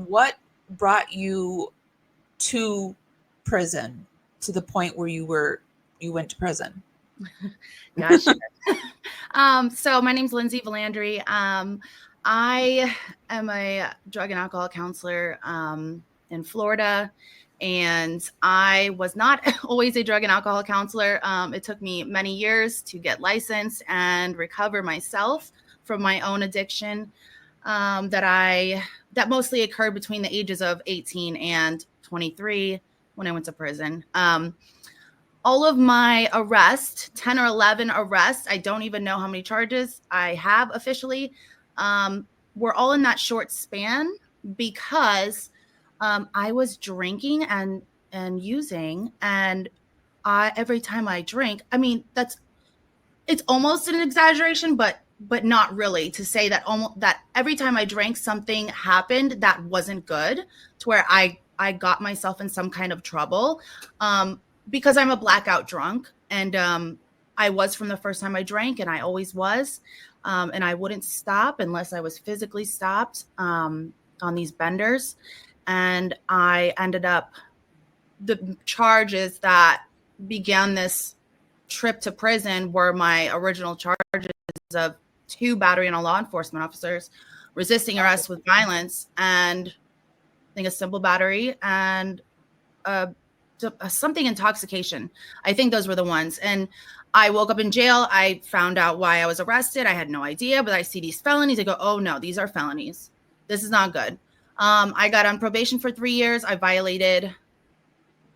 what brought you to prison, to the point where you went to prison? Gosh. So my name's Lindsay Villandry. I am a drug and alcohol counselor in Florida, and I was not always a drug and alcohol counselor. It took me many years to get licensed and recover myself from my own addiction that mostly occurred between the ages of 18 and 23 when I went to prison. All of my arrests, 10 or 11 arrests, I don't even know how many charges I have officially, were all in that short span because I was drinking and using, and every time I drink, I mean, it's almost an exaggeration, but not really, to say that that every time I drank, something happened that wasn't good, to where I got myself in some kind of trouble. Because I'm a blackout drunk, and I was from the first time I drank, and I always was, and I wouldn't stop unless I was physically stopped on these benders. And I ended up, the charges that began this trip to prison were my original charges of 2 battery on law enforcement officers, resisting arrest with violence, and I think a simple battery, and something intoxication. I think those were the ones. And I woke up in jail. I found out why I was arrested. I had no idea, but I see these felonies. I go, oh no, these are felonies. This is not good. I got on probation for 3 years. I violated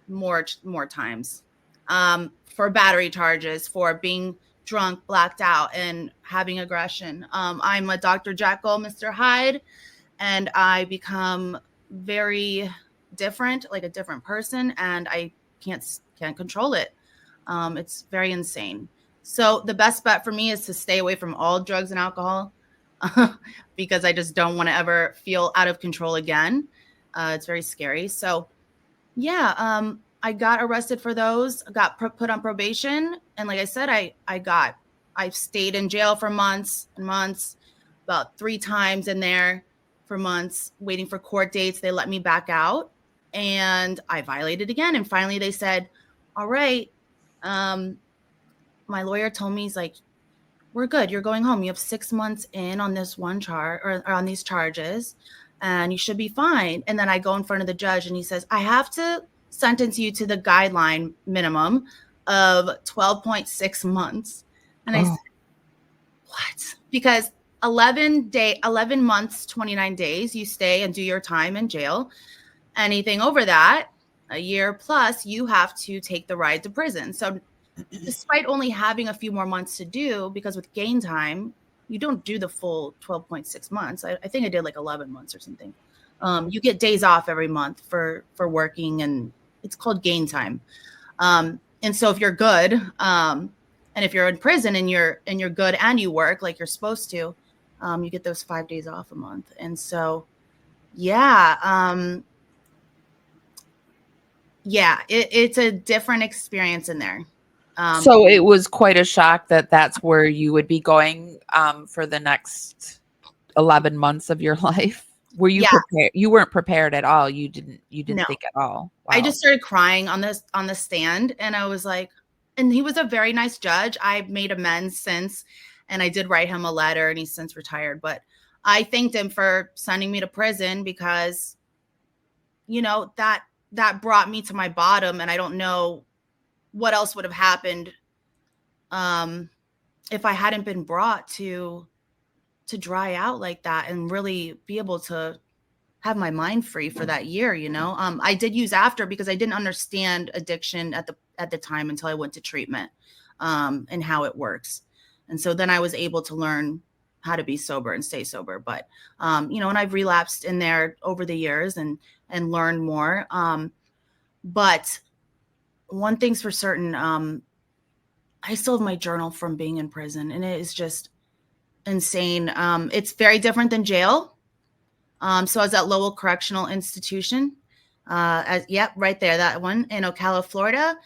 more times for battery charges, for being drunk, blacked out, and having aggression. I'm a Dr. Jekyll, Mr. Hyde, and I become very different, like a different person, and I can't control it. It's very insane. So the best bet for me is to stay away from all drugs and alcohol because I just don't want to ever feel out of control again. It's very scary. So yeah, I got arrested for those, got put on probation, and like I said, I stayed in jail for months and months, about 3 times in there for months, waiting for court dates. They let me back out, and I violated again. And finally they said, all right, my lawyer told me, he's like, we're good. You're going home. You have 6 months in on this one charge, or on these charges, and you should be fine. And then I go in front of the judge, and he says, I have to sentence you to the guideline minimum of 12.6 months. And I said, what? Because 11 months, 29 days, you stay and do your time in jail. Anything over that, a year plus, you have to take the ride to prison. So despite only having a few more months to do, because with gain time, you don't do the full 12.6 months. I think I did like 11 months or something. You get days off every month for working, and it's called gain time. And so if you're good, and if you're in prison and you're good and you work like you're supposed to, you get those 5 days off a month. And so, yeah, it's a different experience in there. So it was quite a shock that that's where you would be going for the next 11 months of your life. Were you prepared? You weren't prepared at all. You didn't No. think at all. Wow. I just started crying on the stand, and I was like, and he was a very nice judge. I've made amends since, and I did write him a letter, and he's since retired, but I thanked him for sending me to prison because, that brought me to my bottom, and I don't know what else would have happened if I hadn't been brought to dry out like that and really be able to have my mind free for that year. I did use after because I didn't understand addiction at the time until I went to treatment and how it works. And so then I was able to learn how to be sober and stay sober. But, and I've relapsed in there over the years and learned more. But one thing's for certain, I still have my journal from being in prison, and it is just insane. It's very different than jail. So I was at Lowell Correctional Institution, right there, that one in Ocala, Florida.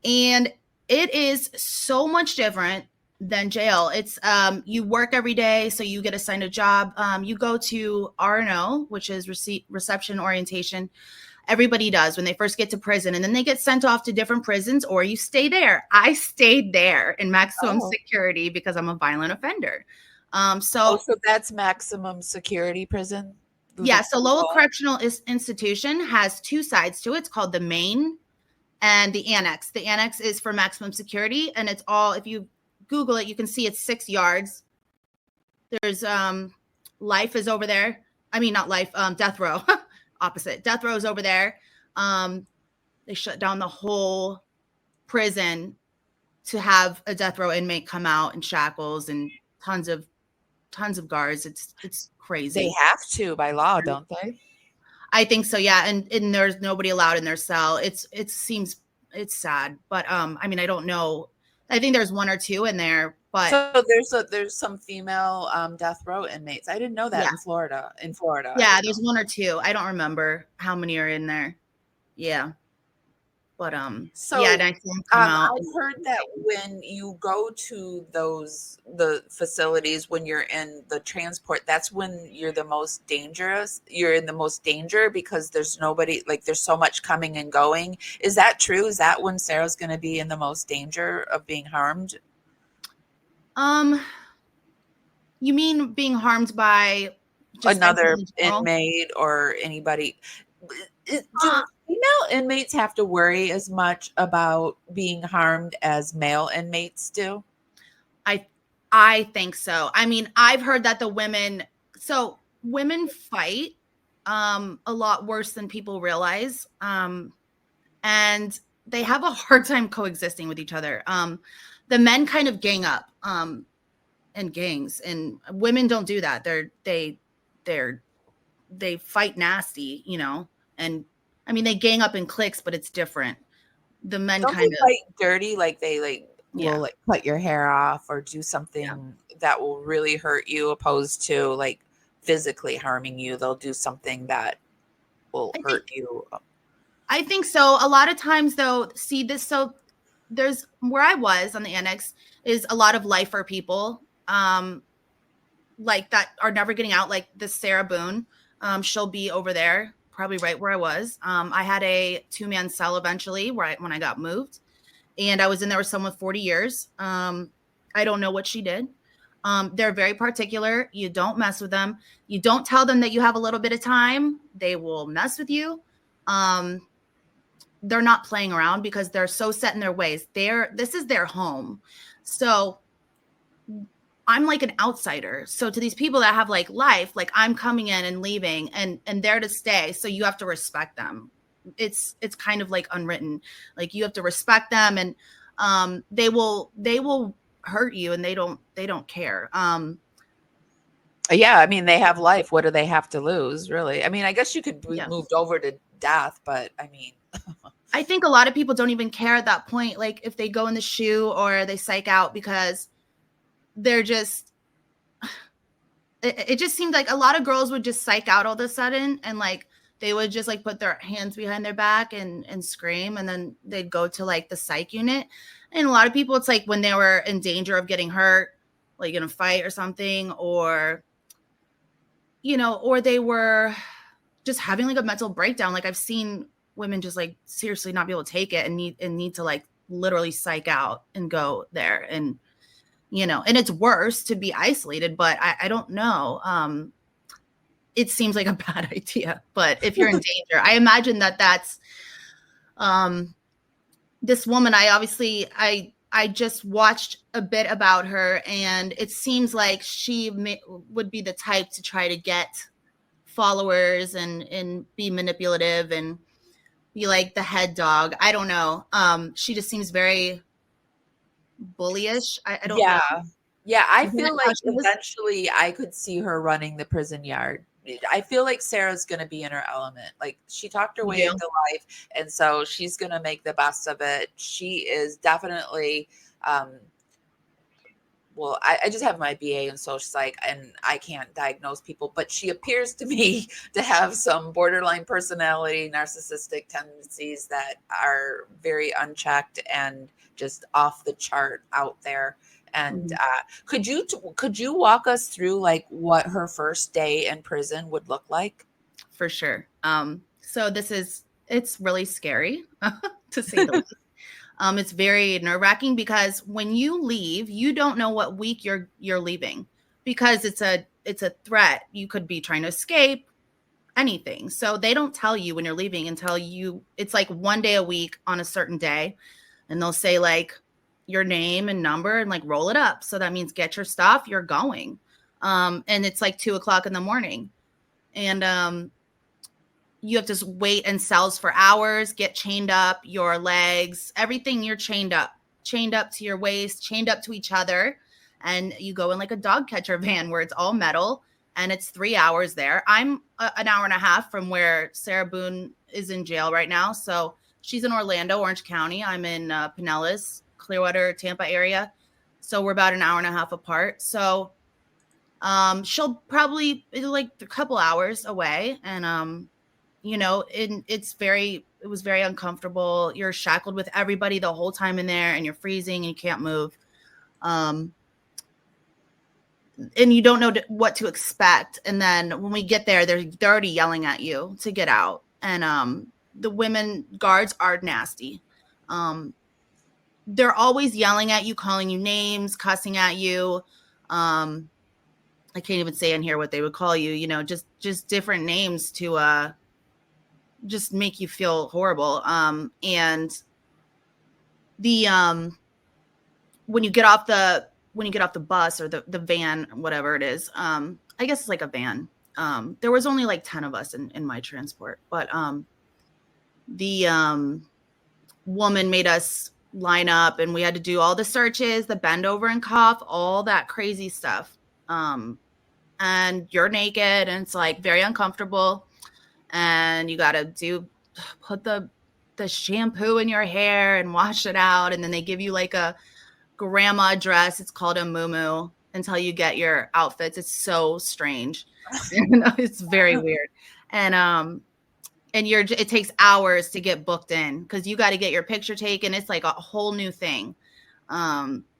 And it is so much different than jail. It's you work every day, so you get assigned a job. You go to R&O, which is reception orientation. Everybody does when they first get to prison, and then they get sent off to different prisons, or you stay there. I stayed there in maximum security because I'm a violent offender. So that's maximum security prison? Yeah, so Lowell Correctional Institution has two sides to it. It's called the main and the annex. The annex is for maximum security, and it's all, if you Google it, you can see it's 6 yards. There's life is over there. I mean, not life, death row. Opposite. Death row is over there. They shut down the whole prison to have a death row inmate come out in shackles and tons of guards. It's crazy. They have to by law, don't they? I think so, yeah. And there's nobody allowed in their cell. It's sad, but I mean, I don't know. I think there's one or two in there, but so there's some female death row inmates. I didn't know that in Florida. Yeah, there's one or two. I don't remember how many are in there. Yeah. But so yeah, and I see them come out. I've heard that when you go to the facilities, when you're in the transport, that's when you're the most dangerous. You're in the most danger because there's nobody, like there's so much coming and going. Is that true? Is that when Sarah's going to be in the most danger of being harmed? You mean being harmed by just another inmate or anybody? Do female inmates have to worry as much about being harmed as male inmates do? I think so. I mean, I've heard that women fight a lot worse than people realize. And they have a hard time coexisting with each other. The men kind of gang up in gangs, and women don't do that. They fight nasty, you know. And I mean, they gang up in cliques, but it's different. The men don't kind of fight dirty, like they will like cut your hair off or do something that will really hurt you, opposed to like physically harming you. They'll do something that will hurt you. I think so. A lot of times, though, there's where I was on the annex is a lot of lifer people, like that are never getting out. Like this Sarah Boone, she'll be over there, probably right where I was. I had a 2-man cell eventually when I got moved, and I was in there with someone with 40 years. I don't know what she did. They're very particular. You don't mess with them. You don't tell them that you have a little bit of time. They will mess with you. They're not playing around because they're so set in their ways. This is their home. So I'm like an outsider. So to these people that have like life, like I'm coming in and leaving and there to stay. So you have to respect them. It's kind of like unwritten. Like you have to respect them, and they will hurt you, and they don't care. Yeah, I mean, they have life. What do they have to lose, really? I mean, I guess you could be moved over to death, but I mean, I think a lot of people don't even care at that point. Like if they go in the shoe or they psych out, because they're just, it just seemed like a lot of girls would just psych out all of a sudden, and like they would just like put their hands behind their back and scream, and then they'd go to like the psych unit. And a lot of people, it's like when they were in danger of getting hurt, like in a fight or something, or you know, or they were just having like a mental breakdown. Like I've seen women just like seriously not be able to take it and need to like literally psych out and go there. And, you know, and it's worse to be isolated, but I don't know. It seems like a bad idea, but if you're in danger, I imagine that's this woman. I just watched a bit about her, and it seems like she would be the type to try to get followers and be manipulative and be like the head dog. I don't know. She just seems very bullyish. I don't know. Yeah, I feel like eventually I could see her running the prison yard. I feel like Sarah's going to be in her element. Like she talked her way into life, and so she's going to make the best of it. She is definitely well, I just have my BA in social psych, and I can't diagnose people, but she appears to me to have some borderline personality, narcissistic tendencies that are very unchecked and just off the chart out there. And could you walk us through like what her first day in prison would look like? For sure. So it's really scary to say the least. It's very nerve-wracking because when you leave, you don't know what week you're leaving because it's a threat. You could be trying to escape, anything. So they don't tell you when you're leaving until it's like one day a week on a certain day, and they'll say like your name and number and like roll it up. So that means get your stuff, you're going. And it's like 2 o'clock in the morning. And you have to wait in cells for hours, get chained up, your legs, everything, you're chained up to your waist, chained up to each other. And you go in like a dog catcher van where it's all metal and it's 3 hours there. I'm an hour and a half from where Sarah Boone is in jail right now. So she's in Orlando, Orange County. I'm in Pinellas, Clearwater, Tampa area. So we're about an hour and a half apart. So she'll probably like a couple hours away. And it was very uncomfortable. You're shackled with everybody the whole time in there and you're freezing and you can't move. And you don't know what to expect. And then when we get there, they're already yelling at you to get out. And the women guards are nasty. They're always yelling at you, calling you names, cussing at you. I can't even say in here what they would call you, just different names to just make you feel horrible. And the when you get off the bus or the van, whatever it is, I guess it's like a van. There was only like 10 of us in my transport, but the woman made us line up and we had to do all the searches, the bend over and cough, all that crazy stuff. And you're naked and it's like very uncomfortable. And you got to put the shampoo in your hair and wash it out. And then they give you like a grandma dress. It's called a muu-muu until you get your outfits. It's so strange. It's very weird. And it takes hours to get booked in because you got to get your picture taken. It's like a whole new thing.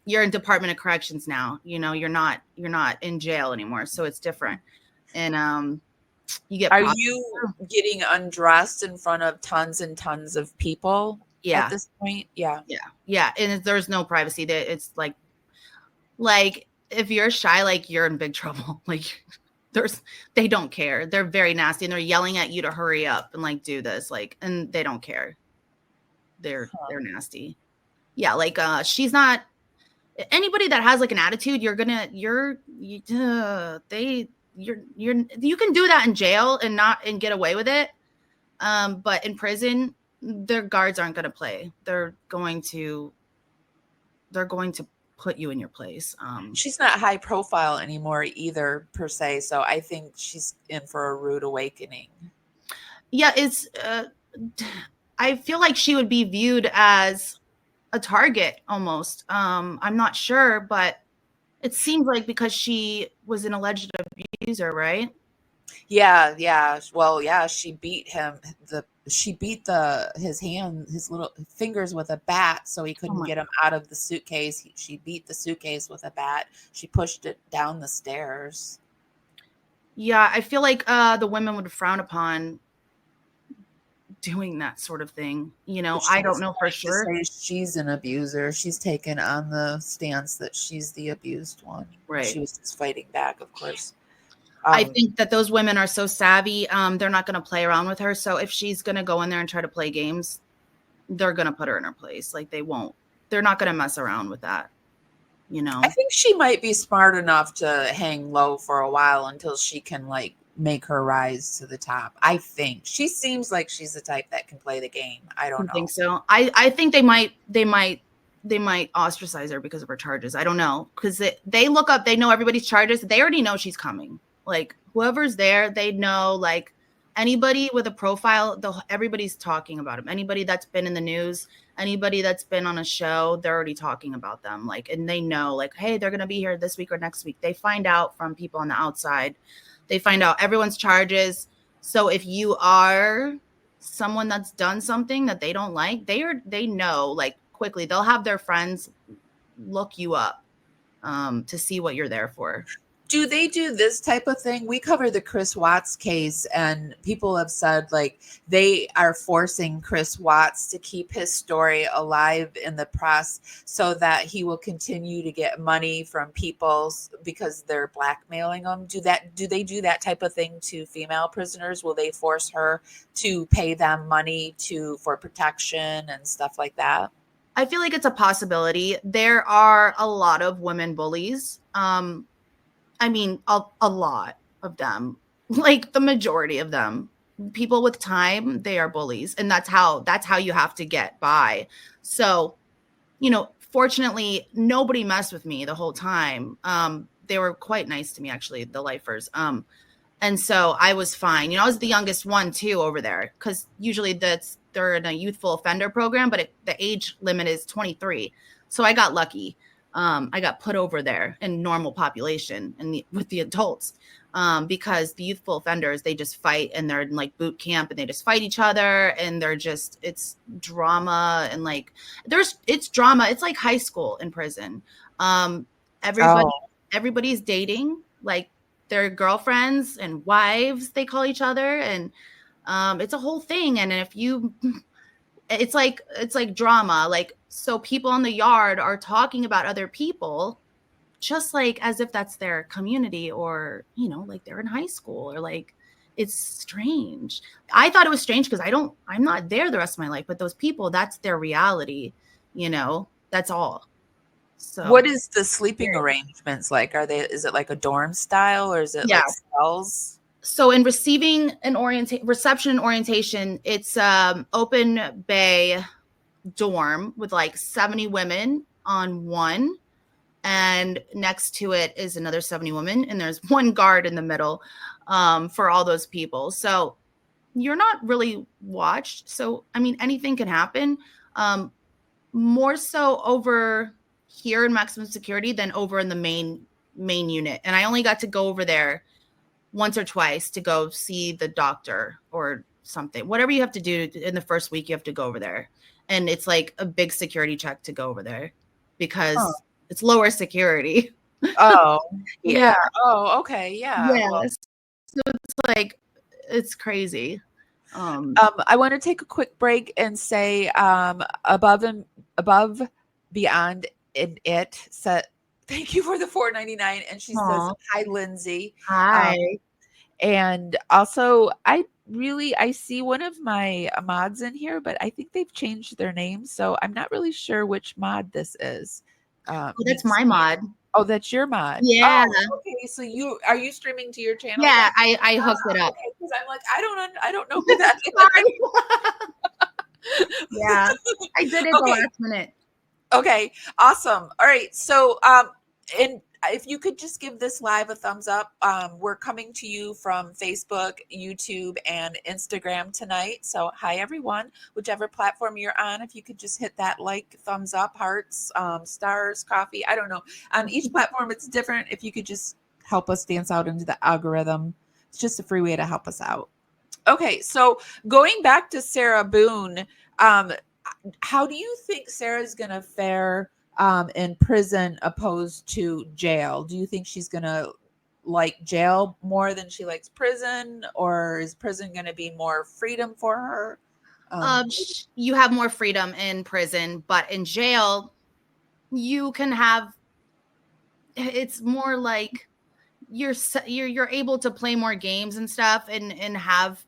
You're in Department of Corrections now. You're not in jail anymore. So it's different. And you get. Are you getting undressed in front of tons and tons of people? Yeah. At this point? Yeah. Yeah. And there's no privacy. It's like if you're shy, like you're in big trouble. Like they don't care. They're very nasty and they're yelling at you to hurry up and like do this, like, and they don't care. They're nasty. Yeah. Like, she's not anybody that has like an attitude. You can do that in jail and get away with it. But in prison, their guards aren't going to play. They're going to put you in your place. She's not high profile anymore either, per se. So I think she's in for a rude awakening. Yeah, I feel like she would be viewed as a target almost. I'm not sure, but it seems like because she was an alleged abuser, right? Yeah. Well, yeah, she beat him. She beat his little fingers with a bat so he couldn't get him out of the suitcase. She beat the suitcase with a bat. She pushed it down the stairs. Yeah, I feel like the women would frown upon doing that sort of thing. I don't know for sure. She's an abuser. She's taken on the stance that she's the abused one. Right. She was just fighting back, of course. I think that those women are so savvy. They're not going to play around with her. So if she's going to go in there and try to play games, they're going to put her in her place. Like they're not going to mess around with that. I think she might be smart enough to hang low for a while until she can like make her rise to the top. I think she seems like she's the type that can play the game. I don't know. Think so. I think they might ostracize her because of her charges. I don't know. Because they look up, they know everybody's charges. They already know she's coming. Like whoever's there, they know, like anybody with a profile, everybody's talking about them. Anybody that's been in the news, anybody that's been on a show, they're already talking about them. Like, and they know like, hey, they're going to be here this week or next week. They find out from people on the outside. They find out everyone's charges. So if you are someone that's done something that they don't like, they know like quickly. They'll have their friends look you up to see what you're there for. Do they do this type of thing? We covered the Chris Watts case, and people have said like they are forcing Chris Watts to keep his story alive in the press so that he will continue to get money from people because they're blackmailing them. Do they do that type of thing to female prisoners? Will they force her to pay them money for protection and stuff like that? I feel like it's a possibility. There are a lot of women bullies. I mean, a lot of them, like the majority of them. People with time, they are bullies, and that's how you have to get by. So, fortunately, nobody messed with me the whole time. They were quite nice to me, actually, the lifers. And so I was fine. I was the youngest one too over there, because usually they're in a youthful offender program, but the age limit is 23. So I got lucky. I got put over there in normal population and with the adults, because the youthful offenders, they just fight, and they're in like boot camp, and they just fight each other, and it's drama, and like it's drama. It's like high school in prison. Everybody's dating, like their girlfriends and wives, they call each other, and it's a whole thing. And if you it's like drama, like, so people in the yard are talking about other people just like as if that's their community, or like they're in high school, or like, it's strange. I thought it was strange because I'm not there the rest of my life, but those people, that's their reality, that's all. So What is the sleeping arrangements like? Is it like a dorm style, or is it yeah. like cells? So in reception and orientation, it's open bay dorm with like 70 women on one, and next to it is another 70 women, and there's one guard in the middle, for all those people. So you're not really watched. So I mean, anything can happen. More so over here in maximum security than over in the main unit. And I only got to go over there once or twice to go see the doctor or something. Whatever you have to do in the first week, you have to go over there. And it's like a big security check to go over there because it's lower security. Oh, Yeah. yeah. Oh, okay. Yeah. Yeah. Well, So it's like, it's crazy. I want to take a quick break and say, above, beyond in it. Thank you for the $4.99, and she says, "Hi, Lindsay." Hi. And also, I see one of my mods in here, but I think they've changed their name, so I'm not really sure which mod this is. That's my mod. Oh, that's your mod. Yeah. Oh, okay. So are you streaming to your channel? Yeah, I hooked it up. Okay, because I'm like, I don't know who that is. Yeah, I did it the last minute. Okay, awesome. All right. So, and if you could just give this live a thumbs up. We're coming to you from Facebook, YouTube, and Instagram tonight. So hi everyone, whichever platform you're on, if you could just hit that like, thumbs up, hearts, stars, coffee, I don't know. On each platform it's different. If you could just help us dance out into the algorithm, it's just a free way to help us out. Okay, so going back to Sarah Boone, how do you think Sarah's gonna fare in prison opposed to jail? Do you think she's gonna like jail more than she likes prison, or is prison gonna be more freedom for her? You have more freedom in prison, but in jail, you can have. It's more like you're able to play more games and stuff, and have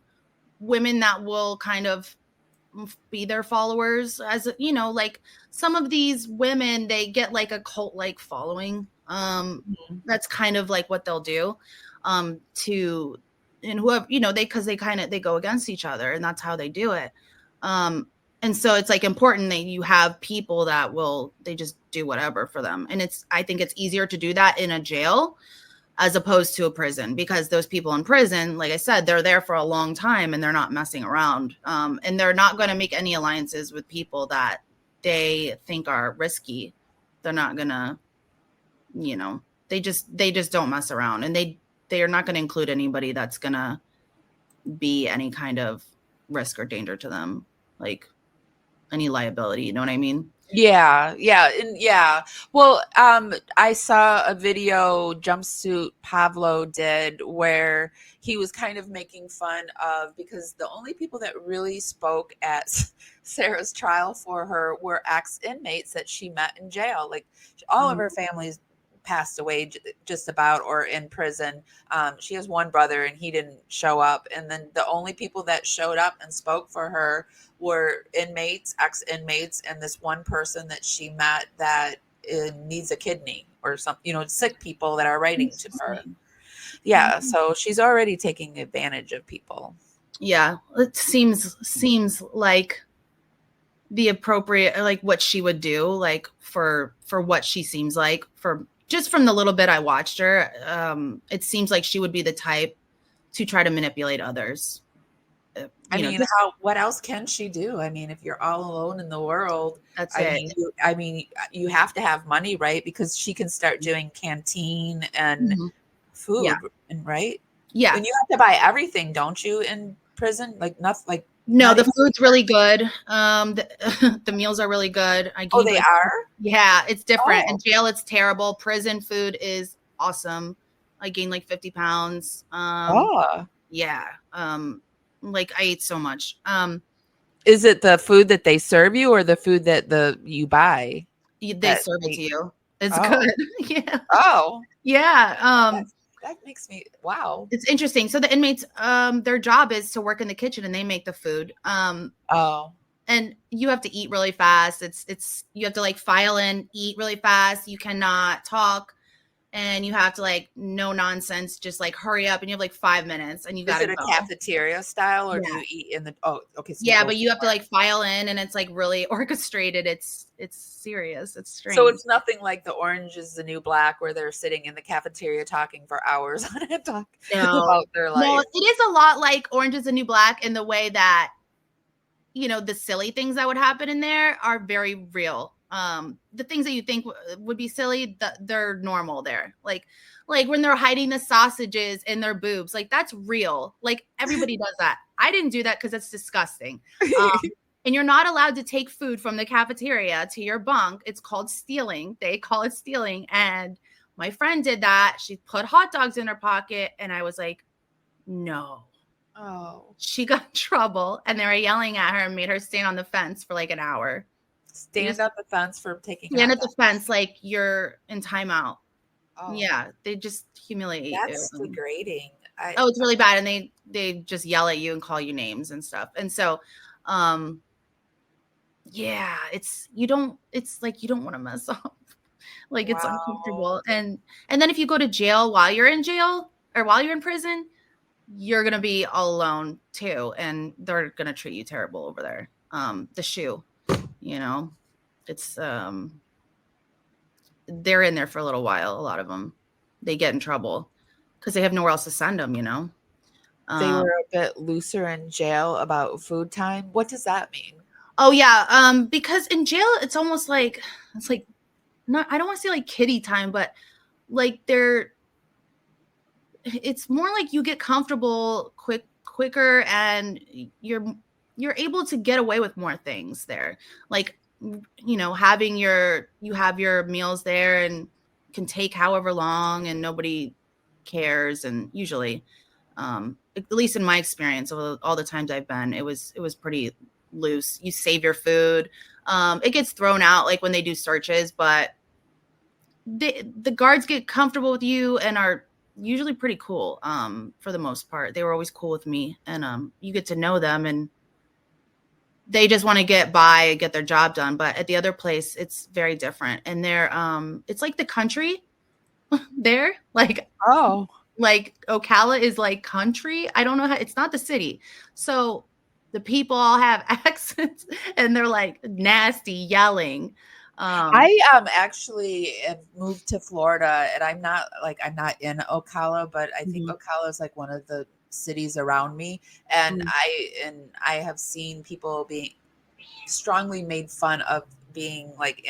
women that will kind of be their followers, as like some of these women, they get like a cult like following. That's kind of like what they'll do, to, and whoever, they go against each other, and that's how they do it. And so it's like important that you have people that they just do whatever for them. And I think it's easier to do that in a jail as opposed to a prison, because those people in prison, like I said, they're there for a long time and they're not messing around. And they're not going to make any alliances with people that they think are risky. They're not going to, they just don't mess around, and they are not going to include anybody that's going to be any kind of risk or danger to them, like any liability. You know what I mean? Yeah, yeah, and yeah. Well, I saw a video Jumpsuit Pablo did where he was kind of making fun of, because the only people that really spoke at Sarah's trial for her were ex-inmates that she met in jail. Like all of Mhm. her family's passed away just about, or in prison. She has one brother and he didn't show up, and then the only people that showed up and spoke for her were inmates, ex-inmates, and this one person that she met that needs a kidney or something, sick people that are writing to her. Interesting. Yeah, so she's already taking advantage of people. Yeah, it seems like the appropriate, like what she would do, like for what she seems like, for just from the little bit I watched her. It seems like she would be the type to try to manipulate others. I You know, mean, just what else can she do? I mean, if you're all alone in the world, that's I it. mean, you have to have money, right? Because she can start doing canteen and Mhm. Yeah, food, and right? yeah. And you have to buy everything, don't you, in prison? Like nothing, like No, not the even. food's really good. The meals are really good. I Oh, gained they like, are. yeah, it's different. In Oh, jail, it's terrible. Prison food is awesome. I gained like 50 pounds. oh. Yeah. Like I ate so much. Is it the food that they serve you, or the food that you buy They that serve it to they? you. It's good. Oh, Yeah. oh, Yeah. that makes me wow. It's interesting. So the inmates, their job is to work in the kitchen and they make the food. Oh, And you have to eat really fast. It's you have to like file in, eat really fast. You cannot talk, and you have to like no nonsense, just like hurry up, and you have like 5 minutes and you is gotta it a go. cafeteria style, or do Yeah. you eat in the? Oh, okay, so you Yeah, go but you have to somewhere. like file in and it's like really orchestrated. It's serious. It's So strange. it's nothing like the Orange is the New Black, where they're sitting in the cafeteria talking for hours on it, talk No. about their No, life. it is a lot like Orange is the New Black in the way that, the silly things that would happen in there are very real. The things that you think would be silly, they're normal there. Like when they're hiding the sausages in their boobs, like that's real. Like everybody does that. I didn't do that because it's disgusting. And you're not allowed to take food from the cafeteria to your bunk. It's called stealing. They call it stealing. And my friend did that. She put hot dogs in her pocket, and I was like, no. Oh, She got in trouble and they were yelling at her and made her stand on the fence for like an hour. You stand just on the fence for taking stand hot at the dogs. fence like you're in timeout. Oh, Yeah, they just humiliate you. that's degrading. I Oh, it's really bad, and they just yell at you and call you names and stuff. And so, um, yeah, it's like you don't want to mess up. Like it's wow. uncomfortable. And then if you go to jail while you're in jail or while you're in prison, you're gonna be all alone too, and they're gonna treat you terrible over there. The shoe, you know, it's they're in there for a little while. A lot of them, they get in trouble because they have nowhere else to send them. They Um, were a bit looser in jail about food time. What does that mean? oh yeah, because in jail it's like not, I don't want to say like kiddie time, but like it's more like you get comfortable quicker, and you're able to get away with more things there, like having you have your meals there and can take however long and nobody cares. And usually, at least in my experience, all the times I've been, it was pretty loose. You save your food. It gets thrown out like when they do searches, but the guards get comfortable with you and are usually pretty cool. For the most part, they were always cool with me, and you get to know them, and they just want to get by, get their job done. But at the other place, it's very different, and it's like the country there, Oh, like Ocala is like country. I don't know how, it's not the city, so the people all have accents, and they're like nasty yelling. um I actually have moved to Florida, and I'm not in Ocala, but I think mhm, Ocala is like one of the cities around me, and mhm. I have seen people being strongly made fun of being like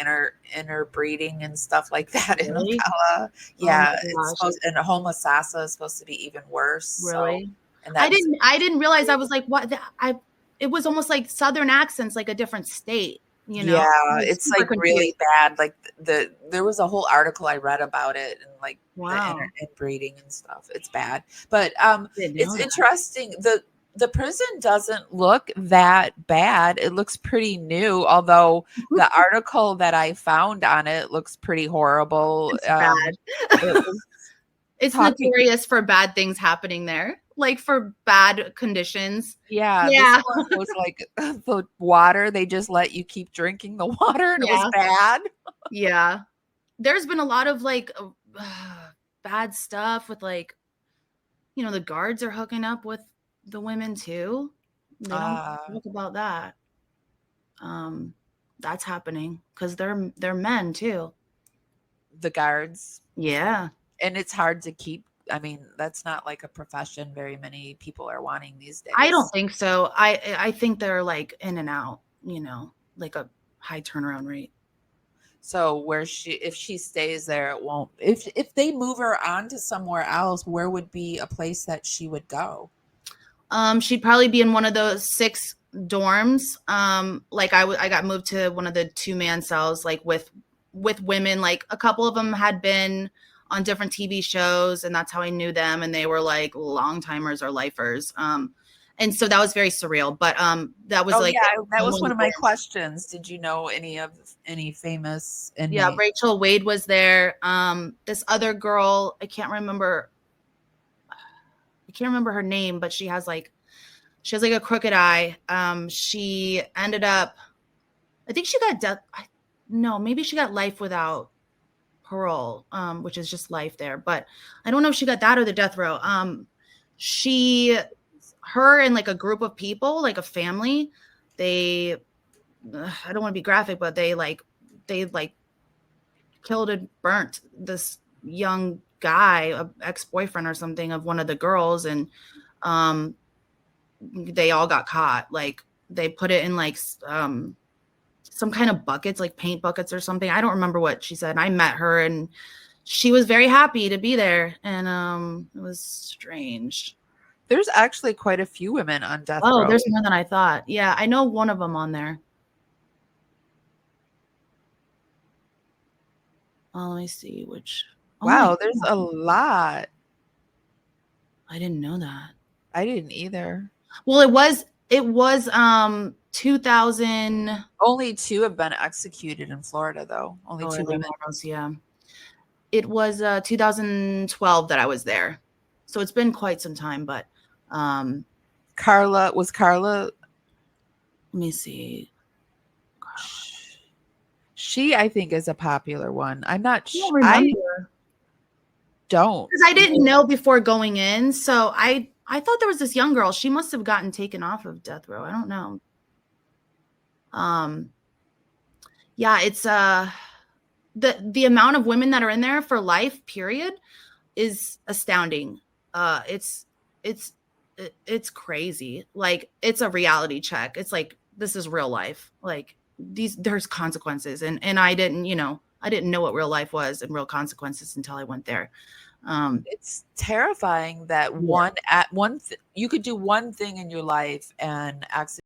interbreeding and stuff like that in Really? Ocala. Oh Yeah, my it's gosh. supposed, and Homosassa is supposed to be even worse. So, Really? and I that's didn't I didn't realize. I was like, what? I It was almost like Southern accents, like a different state. you know? I Yeah, was it's super like really confused. bad. Like there was a whole article I read about it and like the Wow. inbreeding and stuff. It's bad. But Didn't it's know that. interesting. The prison doesn't look that bad. It looks pretty new, although the article that I found on it looks pretty horrible. It's bad. It was It's talking notorious for bad things happening there, like for bad conditions. yeah, this Yeah. one was like the water, they just let you keep drinking the water and it was Yeah. bad. Yeah. There's been a lot of like bad stuff with like, the guards are hooking up with the women too. They don't Uh talk about that. Um, that's happening because they're men too. the guards. Yeah. And it's hard to keep. I mean, that's not like a profession very many people are wanting these I don't days. think so. I think they're like in and out, like a high turnaround rate. So where if she stays there, it won't. If they move her on to somewhere else, where would be a place that she would go? She'd probably be in one of those 6 dorms. Like I got moved to one of the 2-man cells, like with women. Like a couple of them had been on different TV shows, and that's how I knew them. And they were like long timers or lifers. And so that was very surreal. But that was Oh like yeah, that in was one of one the of my dorms. questions. Did you know any famous Yeah, inmates? Rachel Wade was there. This other girl, I can't remember her name, but she has like a crooked eye. She ended up, I think she got death. No, maybe she got life without parole, which is just life there. But I don't know if she got that or the death row. She, her and like a group of people, like a family, they, I don't want to be graphic, but they killed and burnt this young guy, a ex-boyfriend or something of one of the girls, and um, they all got caught. Like they put it in like some kind of buckets, like paint buckets or something. I don't remember what she said. I met her and she was very happy to be there, and it was strange. There's actually quite a few women on death Oh, row. there's more than I thought. Yeah, I know one of them on there. Oh, let me see which. Oh my Wow, there's God, a lot. I didn't know that. I didn't either. Well, it was 2000. Only two have been executed in Florida, though. Only Oh, two LA women. Morals, yeah. It was 2012 that I was there. So it's been quite some time, but um Carla. let me see. She, I think, is a popular one. I'm not. I don't I remember don't. because I didn't know before going in. So I thought there was this young girl. She must have gotten taken off of death row. I don't know. Um yeah, it's the amount of women that are in there for life period is astounding. It's it's crazy. Like it's a reality check. It's like this is real life. Like there's consequences, and I didn't know what real life was and real consequences until I went there. It's terrifying that Yeah. you could do one thing in your life and accidentally.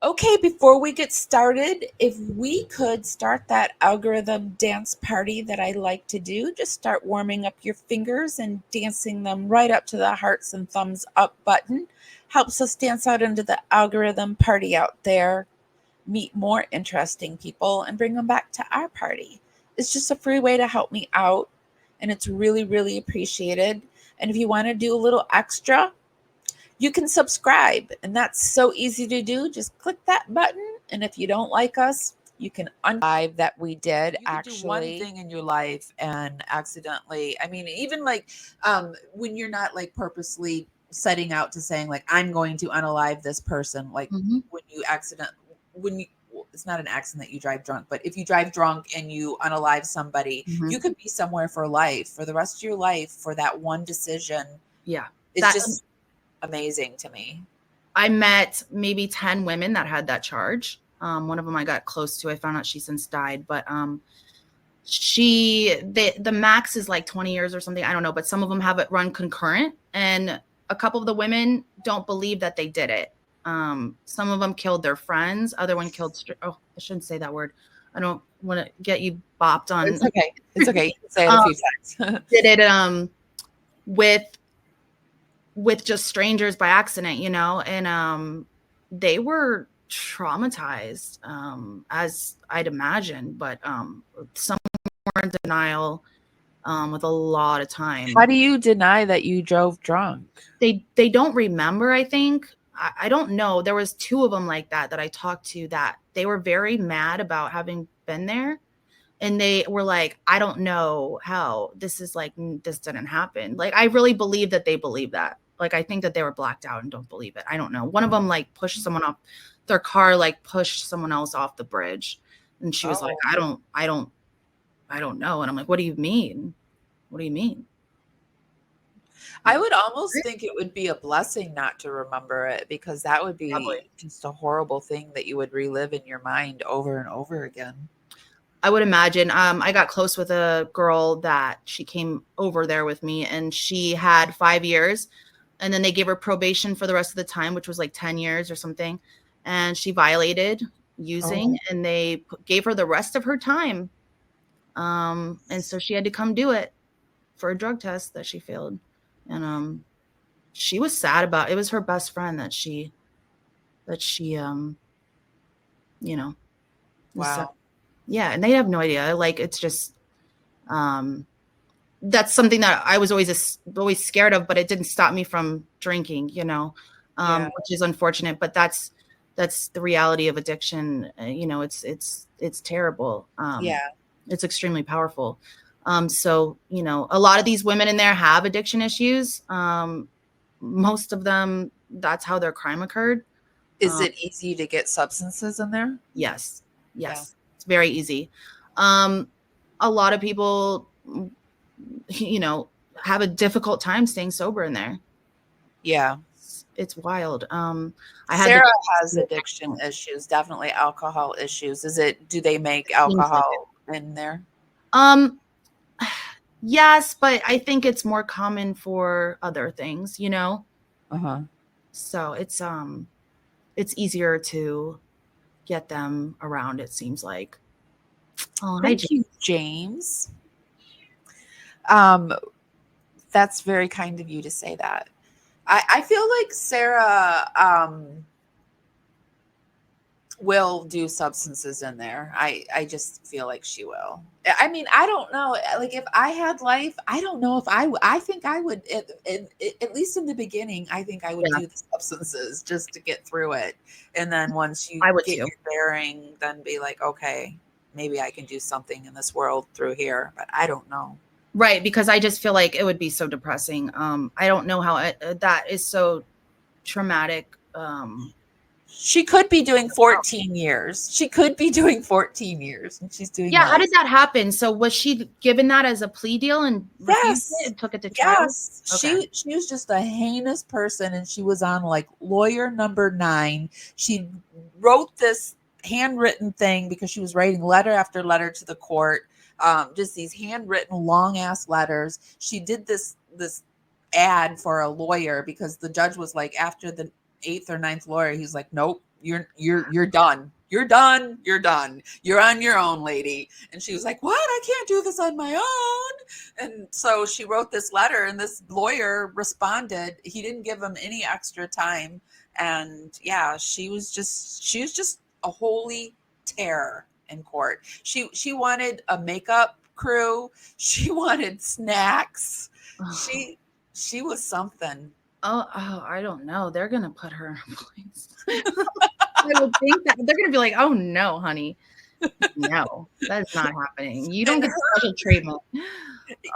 Okay, before we get started, if we could start that algorithm dance party that I like to do, just start warming up your fingers and dancing them right up to the hearts and thumbs up button. Helps us dance out into the algorithm party out there, meet more interesting people, and bring them back to our party. It's just a free way to help me out, and it's really, really appreciated. And if you want to do a little extra, you can subscribe, and that's so easy to do. Just click that button, and if you don't like us, you can unlive that we did. You could do one thing in your life and accidentally, I mean, even like when you're not like purposely setting out to saying like I'm going to unalive this person, like Mhm. when you it's not an accident that you drive drunk, but if you drive drunk and you unalive somebody, Mhm. you could be somewhere for life, for the rest of your life, for that one decision. Yeah. It's That just amazing to me. I met maybe 10 women that had that charge. One of them I got close to. I found out she since died, but the max is like 20 years or something. I don't know, but some of them have it run concurrent, and a couple of the women don't believe that they did it. Some of them killed their friends. Other one killed. Oh, I shouldn't say that word. I don't want to get you bopped on. It's okay. It's okay. You can say it a few times. Did it with just strangers by accident, you know, and they were traumatized, as I'd imagine, but some were in denial with a lot of time. How do you deny that you drove drunk? They don't remember, I think. I don't know. There was two of them like that I talked to, that they were very mad about having been there. And they were like, I don't know how this is, like, this didn't happen. Like, I really believe that they believe that. Like, I think that they were blacked out and don't believe it. I don't know. One of them, like, pushed someone off their car, like pushed someone else off the bridge. And she was like, I don't know. And I'm like, what do you mean? What do you mean? I would almost think it would be a blessing not to remember it, because that would be Probably. just a horrible thing that you would relive in your mind over and over again. I would imagine. I got close with a girl that she came over there with me, and she had 5 years, and then they gave her probation for the rest of the time, which was like 10 years or something. And she violated using, and they gave her the rest of her time. And so she had to come do it for a drug test that she failed. And she was sad about it. It was her best friend that she you know, Wow. yeah, and they have no idea. Like, it's just that's something that I was always scared of, but it didn't stop me from drinking, you know, which is unfortunate, but that's the reality of addiction. You know, it's terrible. It's extremely powerful. So, you know, a lot of these women in there have addiction issues. Most of them, that's how their crime occurred. Is it easy to get substances in there? Yes. It's very easy. A lot of people, you know, have a difficult time staying sober in there. Yeah. It's wild. Sarah has addiction issues, definitely alcohol issues. Do they make alcohol in there? Yes, but I think it's more common for other things, you know? So it's easier to get them around, it seems like. Oh, Thank you, James. That's very kind of you to say that. I feel like Sarah will do substances in there. I just feel like she will. I mean, I don't know. Like, if I had life, I don't know if I think I would, at least in the beginning, I think I would do the substances just to get through it. And then once you get your bearing, then be like, okay, maybe I can do something in this world through here, but I don't know. Right, because I just feel like it would be so depressing. I don't know how that is so traumatic. She could be doing 14 years. She could be doing 14 years, and she's doing. Yeah, how did that happen? So was she given that as a plea deal and refused it and took it to trial? Yes, okay. She was just a heinous person, and she was on like lawyer number 9. She wrote this handwritten thing because she was writing letter after letter to the court. Just these handwritten long ass letters. She did this ad for a lawyer because the judge was like, after the 8th or 9th lawyer, he's like, nope, you're done. You're done. You're done. You're on your own, lady. And she was like, what? I can't do this on my own. And so she wrote this letter, and this lawyer responded. He didn't give him any extra time. And yeah, she was just a holy terror in court. She wanted a makeup crew. She wanted snacks. She was something. Oh, I don't know. They're gonna put her in a place. I would think that they're gonna be like, "Oh no, honey, no, that's not happening. You don't get special treatment."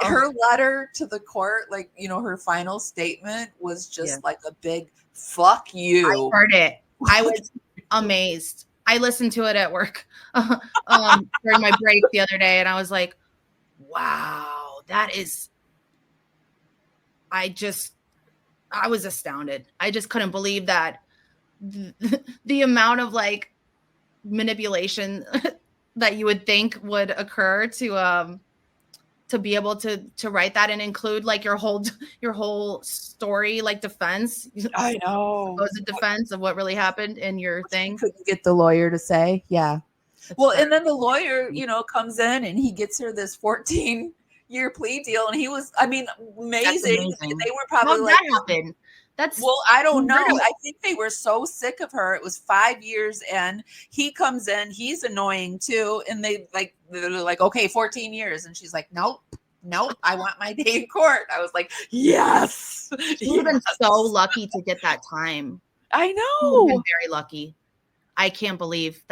Her letter to the court, like, you know, her final statement was just like a big "fuck you." I heard it. I was amazed. I listened to it at work during my break the other day, and I was like, "Wow, that is." I was astounded. I just couldn't believe that the amount of like manipulation that you would think would occur to to be able to write that and include like your whole story, like defense, I know. supposed defense of what really happened in your thing. Couldn't get the lawyer to say, yeah. It's Well, so and then the lawyer, comes in and he gets her this 14-year plea deal, and he was, I mean, that's amazing. amazing. They were How probably did like, that happen? That's well, I don't know. unheard of. I think they were so sick of her. It was 5 years in. He comes in, he's annoying too, and they're like, okay, 14 years, and she's like, nope. I want my day in court. I was like, yes. She would have been so lucky to get that time. I She would have been know. very lucky. I can't believe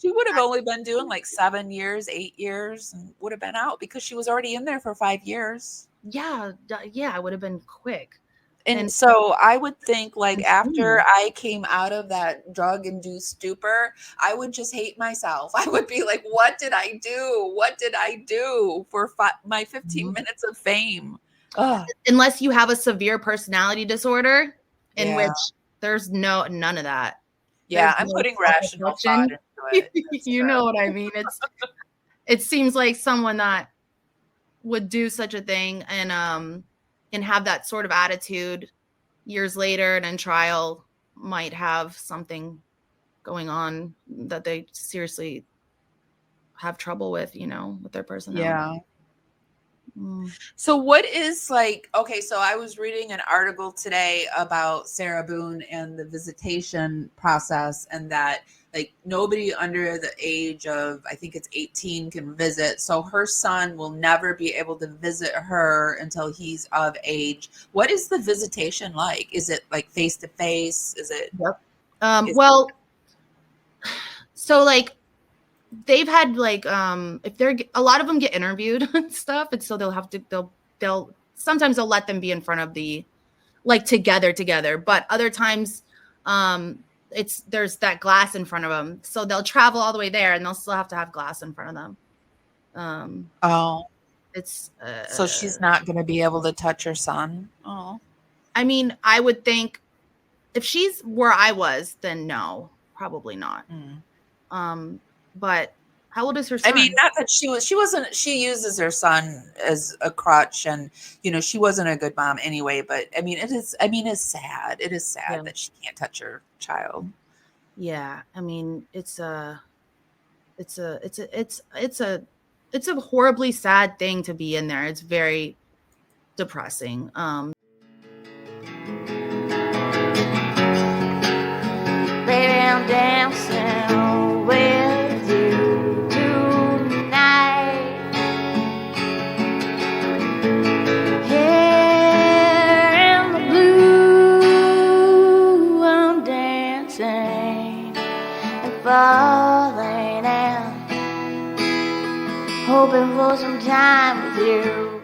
She would have only been doing like 7 years, 8 years, and would have been out because she was already in there for 5 years. Yeah, it would have been quick. And so I would think, like, after insane. I came out of that drug-induced stupor, I would just hate myself. I would be like, what did I do? What did I do for my 15 minutes of fame? Ugh. Unless you have a severe personality disorder in Yeah. which there's none of that. Yeah, There's I'm no putting rational thought self-reflection. into it. You know what I mean? It seems like someone that would do such a thing and have that sort of attitude years later and in trial might have something going on that they seriously have trouble with, with their personality. Yeah. So what is okay, so I was reading an article today about Sarah Boone and the visitation process, and that nobody under the age of, I think it's 18, can visit. So her son will never be able to visit her until he's of age. What is the visitation like? Is it like face to face? Is it? Yep. Well, so they've had if they're a lot of them get interviewed and stuff, and so they'll sometimes they'll let them be in front of the together, but other times there's that glass in front of them, so they'll travel all the way there and they'll still have to have glass in front of them. It's so she's not going to be able to touch her son. Oh, I mean, I would think if she's where I was, then no, probably not. But how old is her son? I mean, not that she uses her son as a crutch, and she wasn't a good mom anyway, but I mean, it's sad. It is sad that she can't touch her child. Yeah. I mean, it's a horribly sad thing to be in there. It's very depressing. Baby, I'm dancing with you tonight. Here in the blue, I'm dancing and falling out, hoping for some time with you.